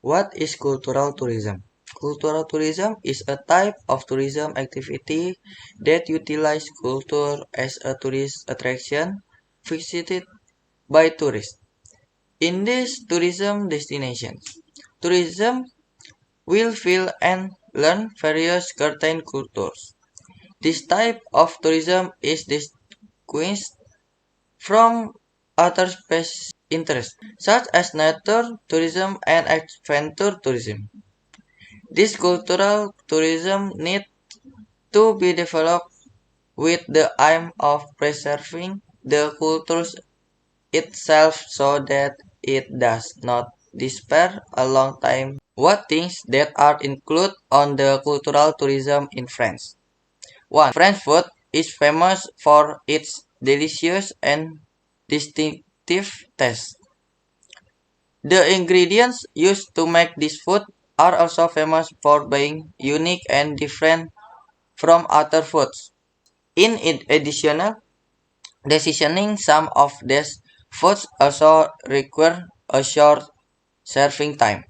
What is cultural tourism? Cultural tourism is a type of tourism activity that utilizes culture as a tourist attraction visited by tourists. In these tourism destinations, tourism will feel and learn various certain cultures. This type of tourism is distinguished from other special interests, such as nature tourism and adventure tourism. This cultural tourism needs to be developed with the aim of preserving the culture itself so that it does not disappear a long time. What things that are included on the cultural tourism in France? 1. French food is famous for its delicious and distinctive taste. The ingredients used to make this food are also famous for being unique and different from other foods. In addition, the seasoning some of these foods also require a short serving time.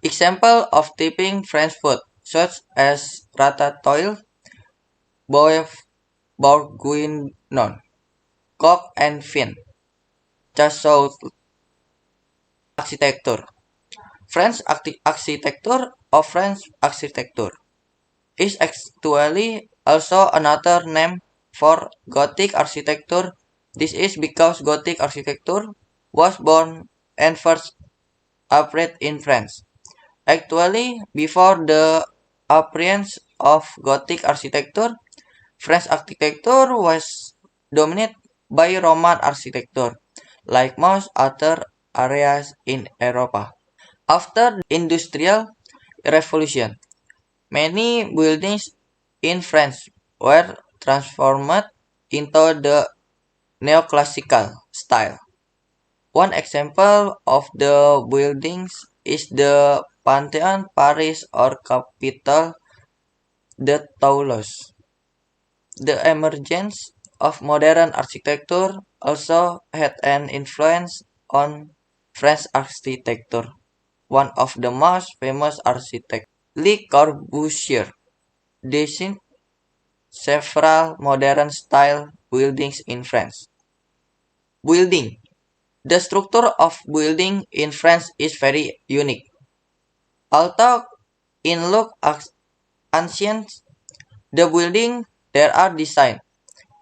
Example of typical French food such as ratatouille, boeuf bourguignon, coq and fin, chasseau architecture. French architecture or French architecture is actually also another name for Gothic architecture. This is because Gothic architecture was born and first appeared in France. Actually, before the appearance of Gothic architecture, French architecture was dominated by Roman architecture, like most other areas in Europe. After the Industrial Revolution, many buildings in France were transformed into the neoclassical style. One example of the buildings is the Panthéon Paris or Capitole de Toulouse. The emergence of modern architecture also had an influence on French architecture. One of the most famous architects, Le Corbusier, designed several modern-style buildings in France. Building. The structure of building in France is very unique. Although in look ancient, the buildings there are designed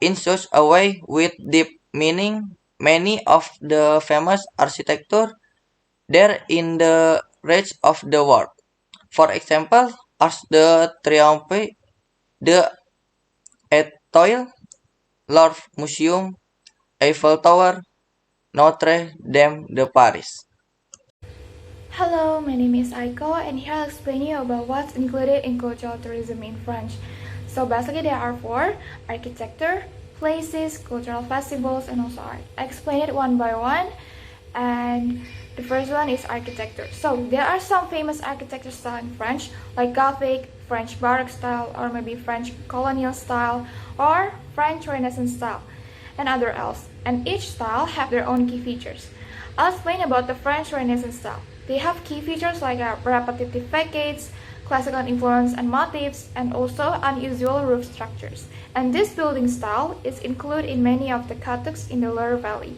in such a way with deep meaning. Many of the famous architecture there in the rest of the world. For example, Arc de Triomphe, the Étoile, Louvre Museum, Eiffel Tower, Notre Dame de Paris. Hello, my name is Aiko, and here I'll explain you about what's included in cultural tourism in French. So basically there are four: architecture, places, cultural festivals, and also art. I explain it one by one, and the first one is architecture. So there are some famous architecture style in French, like Gothic, French Baroque style, or maybe French colonial style, or French Renaissance style, and other else. And each style have their own key features. I'll explain about the French Renaissance style. They have key features like repetitive facades, classical influence and motifs, and also unusual roof structures. And this building style is included in many of the castles in the Loire Valley.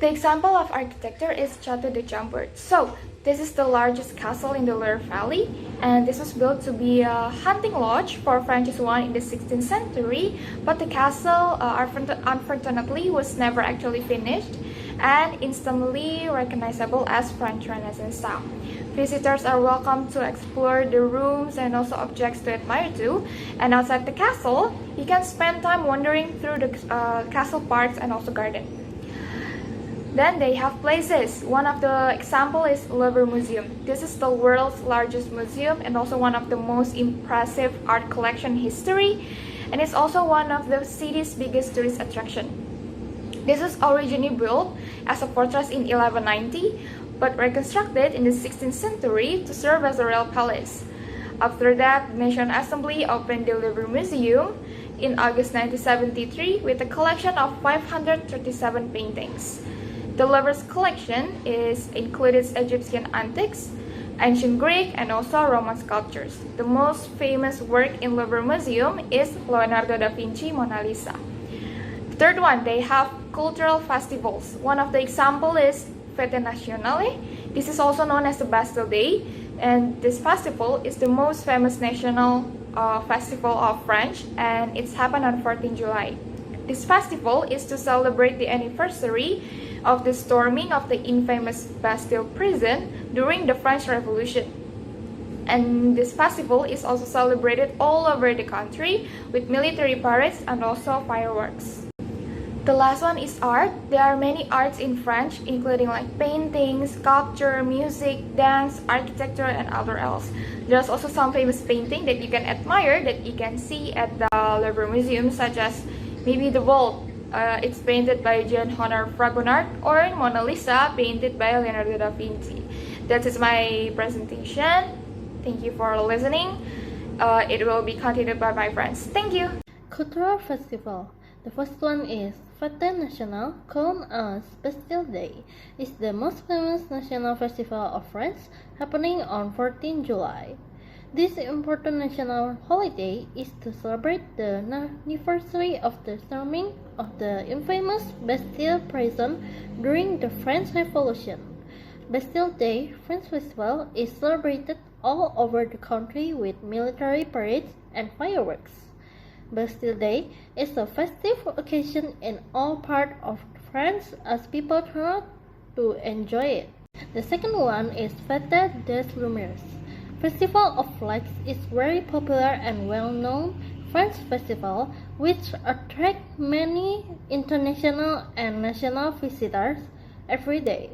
The example of architecture is Château de Chambord. So, this is the largest castle in the Loire Valley, and this was built to be a hunting lodge for Francis I in the 16th century, but the castle unfortunately was never actually finished and instantly recognizable as French Renaissance style. Visitors are welcome to explore the rooms and also objects to admire too. And outside the castle, you can spend time wandering through the castle parks and also garden. Then they have places. One of the example is Louvre Museum. This is the world's largest museum and also one of the most impressive art collection in history, and it's also one of the city's biggest tourist attraction. This was originally built as a fortress in 1190, but reconstructed in the 16th century to serve as a royal palace. After that, the National Assembly opened the Louvre Museum in August 1973 with a collection of 537 paintings. The Louvre's collection includes Egyptian antiques, ancient Greek, and also Roman sculptures. The most famous work in Louvre Museum is Leonardo da Vinci Mona Lisa. The third one, they have cultural festivals. One of the example is Fête Nationale. This is also known as the Bastille Day, and this festival is the most famous national festival of French, and it's happened on 14 July. This festival is to celebrate the anniversary of the storming of the infamous Bastille prison during the French Revolution. And this festival is also celebrated all over the country with military parades and also fireworks. The last one is art. There are many arts in French, including like painting, sculpture, music, dance, architecture, and other else. There's also some famous painting that you can admire that you can see at the Louvre Museum, such as maybe the Vault. It's painted by Jean Honor Fragonard, or Mona Lisa, painted by Leonardo da Vinci. That is my presentation. Thank you for listening. It will be continued by my friends. Thank you. Cultural festival. The first one is Fête Nationale, called as Bastille Day. It's the most famous national festival of France, happening on 14 July. This important national holiday is to celebrate the anniversary of the storming of the infamous Bastille prison during the French Revolution. Bastille Day French Festival is celebrated all over the country with military parades and fireworks. Bastille Day is a festive occasion in all parts of France as people turn out to enjoy it. The second one is Fête des Lumières. Festival of Lights is very popular and well-known French festival which attract many international and national visitors every day.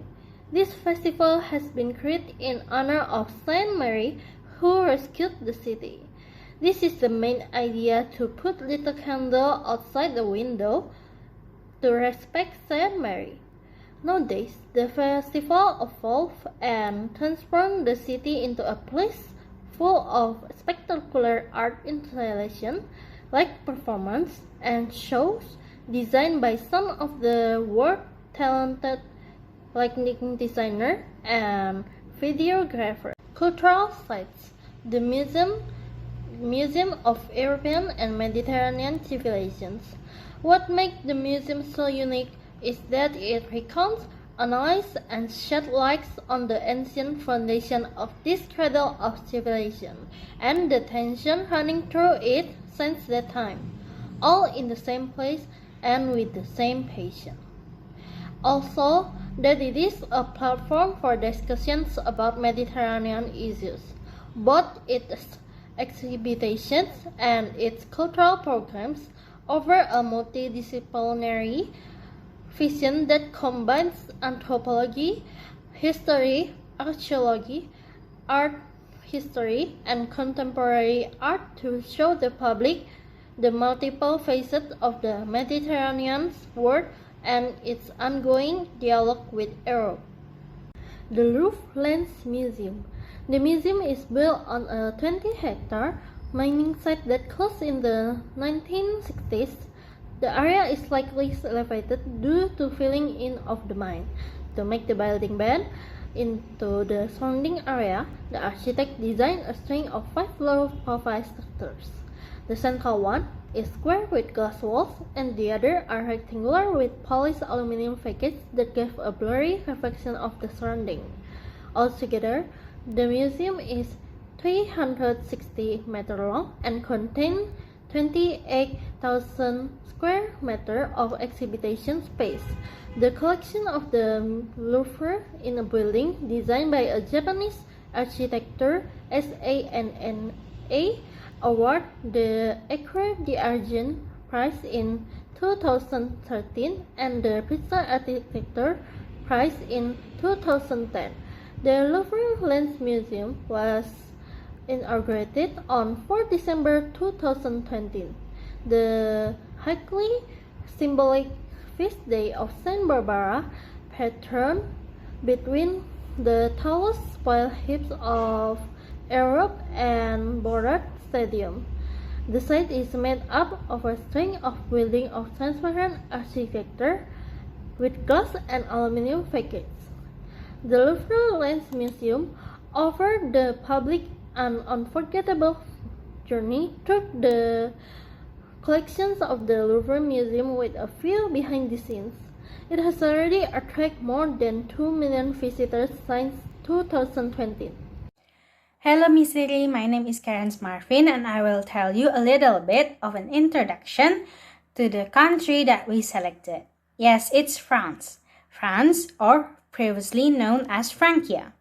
This festival has been created in honor of Saint Mary who rescued the city. This is the main idea, to put little candle outside the window to respect Saint Mary. Nowadays, the festival evolved and transformed the city into a place full of spectacular art installations, like performance and shows designed by some of the world's talented lighting designer and videographer. Cultural sites. The Museum of European and Mediterranean Civilizations. What makes the museum so unique is that it recounts, analyzes, and sheds light on the ancient foundation of this cradle of civilization and the tension running through it since that time, all in the same place and with the same passion. Also, that it is a platform for discussions about Mediterranean issues. Both its exhibitions and its cultural programs offer a multidisciplinary vision that combines anthropology, history, archaeology, art history, and contemporary art to show the public the multiple facets of the Mediterranean world and its ongoing dialogue with Europe. The Louvre Lens Museum. The museum is built on a 20-hectare mining site that closed in the 1960s. The area is slightly elevated due to filling in of the mine. To make the building bend into the surrounding area, the architect designed a string of 5 low-profile structures. The central one is square with glass walls, and the other are rectangular with polished aluminum facades that give a blurry reflection of the surrounding. Altogether, the museum is 360 meters long and contains 28,000 square meters of exhibition space. The collection of the Louvre in a building designed by a Japanese architect SANNA award the École d'Argent Prize in 2013 and the Pizza Architecture Prize in 2010. The Louvre Lens Museum was inaugurated on 4 December 2020. The highly symbolic feast day of Saint Barbara, patron between the tallest spoil heaps of Europe and Borat Stadium. The site is made up of a string of buildings of transparent architecture with glass and aluminum facades. The Louvre Lens Museum offered the public an unforgettable journey through the collections of the Louvre Museum with a view behind the scenes. It has already attracted more than 2 million visitors since 2020. Hello Miss Lily, my name is Karen Marvin and I will tell you a little bit of an introduction to the country that we selected. Yes, it's France. France, or previously known as Francia.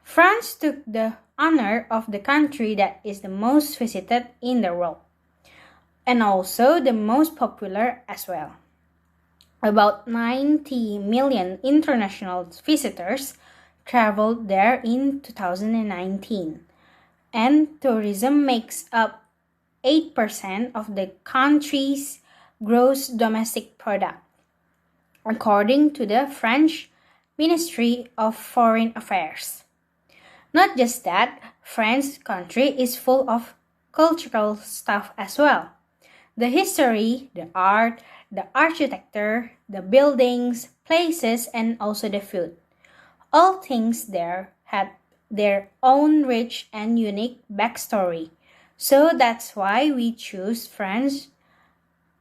France took the honor of the country that is the most visited in the world, and also the most popular as well. About 90 million international visitors traveled there in 2019, and tourism makes up 8% of the country's gross domestic product, according to the French Ministry of Foreign Affairs. Not just that, France's country is full of cultural stuff as well. The history, the art, the architecture, the buildings, places, and also the food. All things there had their own rich and unique backstory. So that's why we choose France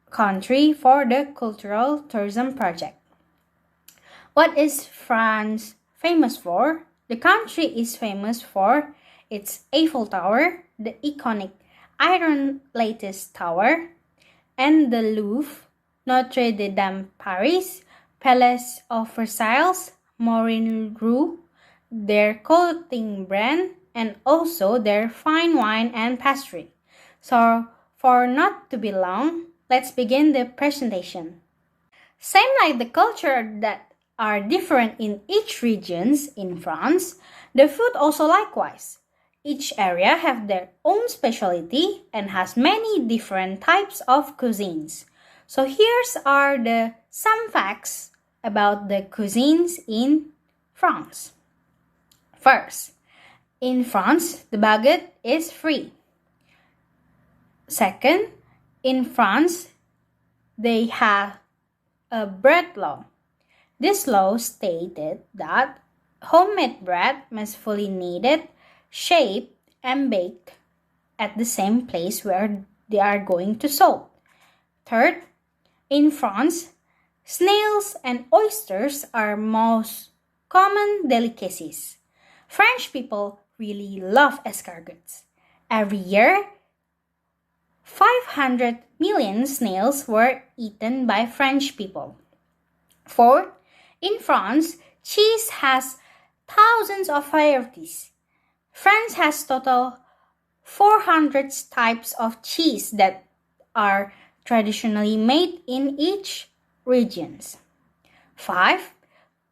country for the cultural tourism project. What is France famous for? The country is famous for its Eiffel Tower, the iconic Iron Lattice Tower, and the Louvre, Notre Dame Paris, Palace of Versailles, Moulin Rouge, their clothing brand, and also their fine wine and pastry. So, for not to be long, let's begin the presentation. Same like the culture that are different in each regions in France, the food also likewise. Each area have their own specialty and has many different types of cuisines. So here's are the some facts about the cuisines in France. First, in France, the baguette is free. Second, in France, they have a bread law. This law stated that homemade bread must fully kneaded, shaped, and baked at the same place where they are going to sold. Third, in France, snails and oysters are most common delicacies. French people really love escargots. Every year, 500 million snails were eaten by French people. Fourth, in France, cheese has thousands of varieties. France has total 400 types of cheese that are traditionally made in each region. 5.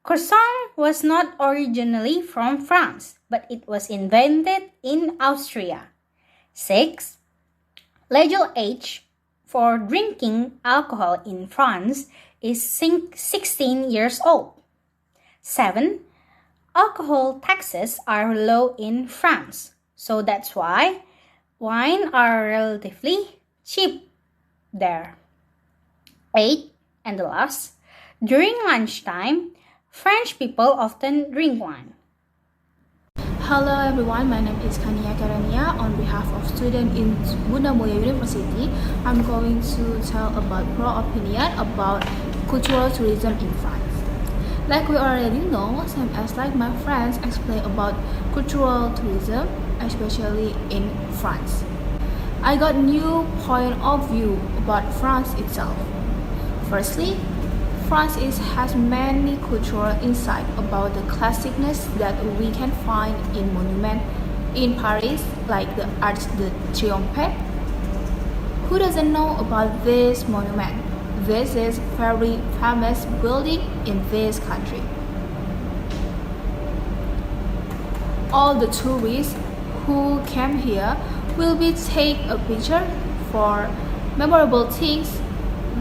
Croissant was not originally from France, but it was invented in Austria. 6. Legal age for drinking alcohol in France is 16 years old. 7. Alcohol taxes are low in France, so that's why wine are relatively cheap there. 8. And the last, during lunchtime, French people often drink wine. Hello everyone, my name is Kania Karania. On behalf of students in Bunda Mulia University, I'm going to tell about pro opinion about cultural tourism in France. Like we already know, same as like my friends explain about cultural tourism, especially in France. I got new point of view about France itself. Firstly, France has many cultural insight about the classicness that we can find in monuments in Paris, like the Arc de Triomphe. Who doesn't know about this monument? This is very famous building in this country. All the tourists who came here will be take a picture for memorable things.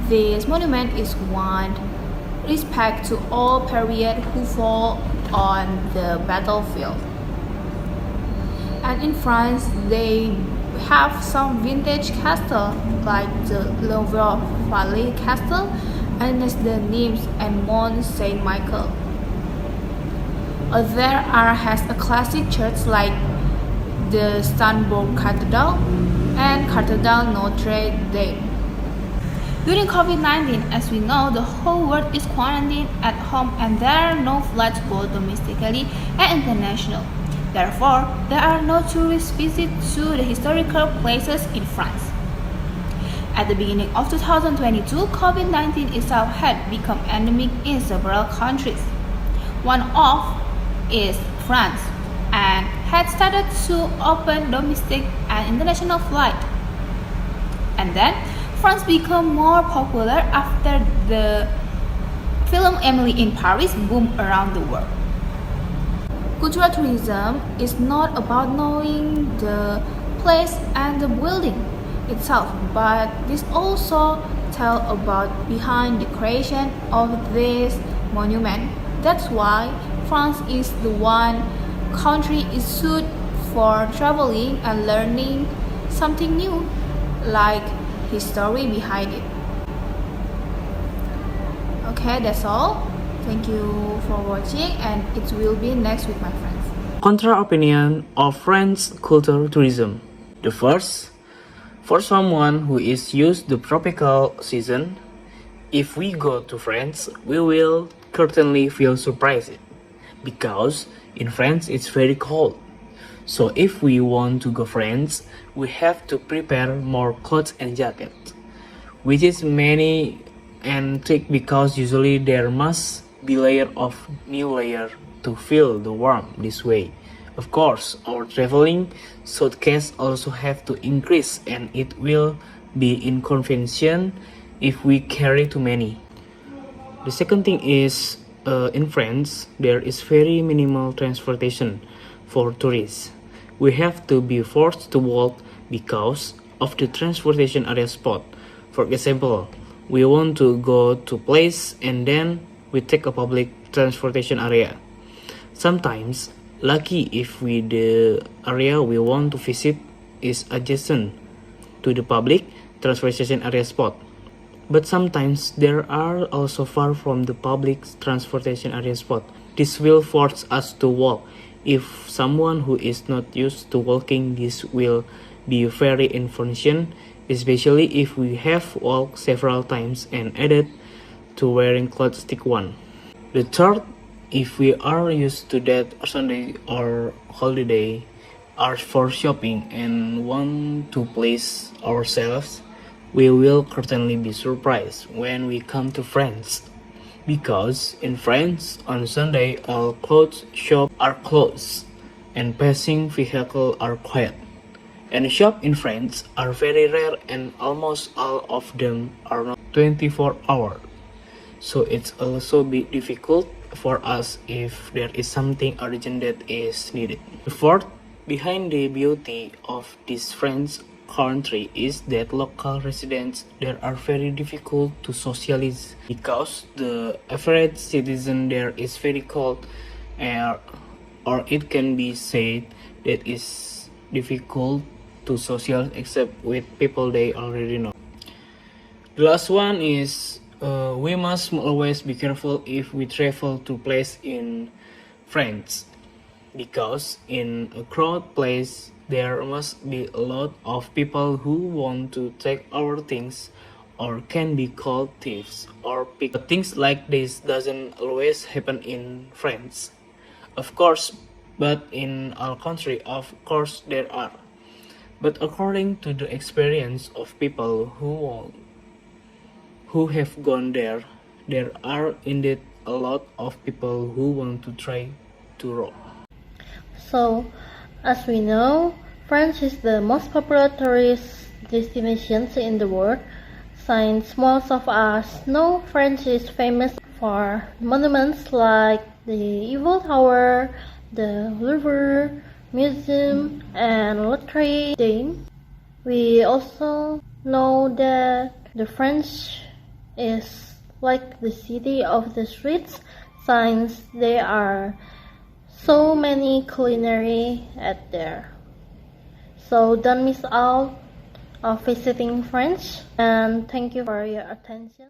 This monument is one respect to all periods who fall on the battlefield. And in France, they have some vintage castle like the Louvre Valley Castle and is the Nîmes and Mont Saint Michael. There has a classic church like the Stanborg Cathedral and Cathedral Notre Dame. During COVID-19, as we know, the whole world is quarantined at home and there are no flights both domestically and international. Therefore, there are no tourist visits to the historical places in France. At the beginning of 2022, COVID-19 itself had become endemic in several countries. One of is France and had started to open domestic and international flights. And then France became more popular after the film Emily in Paris boomed around the world. Cultural tourism is not about knowing the place and the building itself, but this also tell about behind the creation of this monument. That's why France is the one country is suited for traveling and learning something new, like history behind it. Okay, that's all. Thank you for watching, and it will be next with my friends. Contra opinion of French culture tourism. The first, for someone who is used to tropical season, if we go to France, we will certainly feel surprised because in France it's very cold. So if we want to go France, we have to prepare more clothes and jackets, which is many and thick because usually there must be layer of new layer to feel the warmth this way. Of course, our traveling suitcase also have to increase and it will be inconvenient if we carry too many. The second thing is in France, there is very minimal transportation for tourists. We have to be forced to walk because of the transportation area spot. For example, we want to go to place and then we take a public transportation area. Sometimes, lucky if the area we want to visit is adjacent to the public transportation area spot. But sometimes there are also far from the public transportation area spot. This will force us to walk. If someone who is not used to walking, this will be very inconvenient, especially if we have walked several times and added to wearing clothes stick one. The third, if we are used to that Sunday or holiday are for shopping and want to please ourselves, we will certainly be surprised when we come to France. Because in France, on Sunday, all clothes shops are closed and passing vehicles are quiet. And shops in France are very rare and almost all of them are not 24 hours. So it's also be difficult for us if there is something urgent that is needed. The fourth, behind the beauty of this French country is that local residents there are very difficult to socialize because the average citizen there is very cold or it can be said that is difficult to socialize except with people they already know. The last one is we must always be careful if we travel to place in France because in a crowded place there must be a lot of people who want to take our things or can be called thieves or pick. Things like this doesn't always happen in France, of course, but in our country, of course, there are. But according to the experience of people who have gone there are indeed a lot of people who want to try to rob. So, as we know, France is the most popular tourist destination in the world, since most of us know France is famous for monuments like the Eiffel Tower, the Louvre Museum, and Notre Dame. We also know that the French is like the city of the streets, since there are so many culinary at there. So don't miss out of visiting France, and thank you for your attention.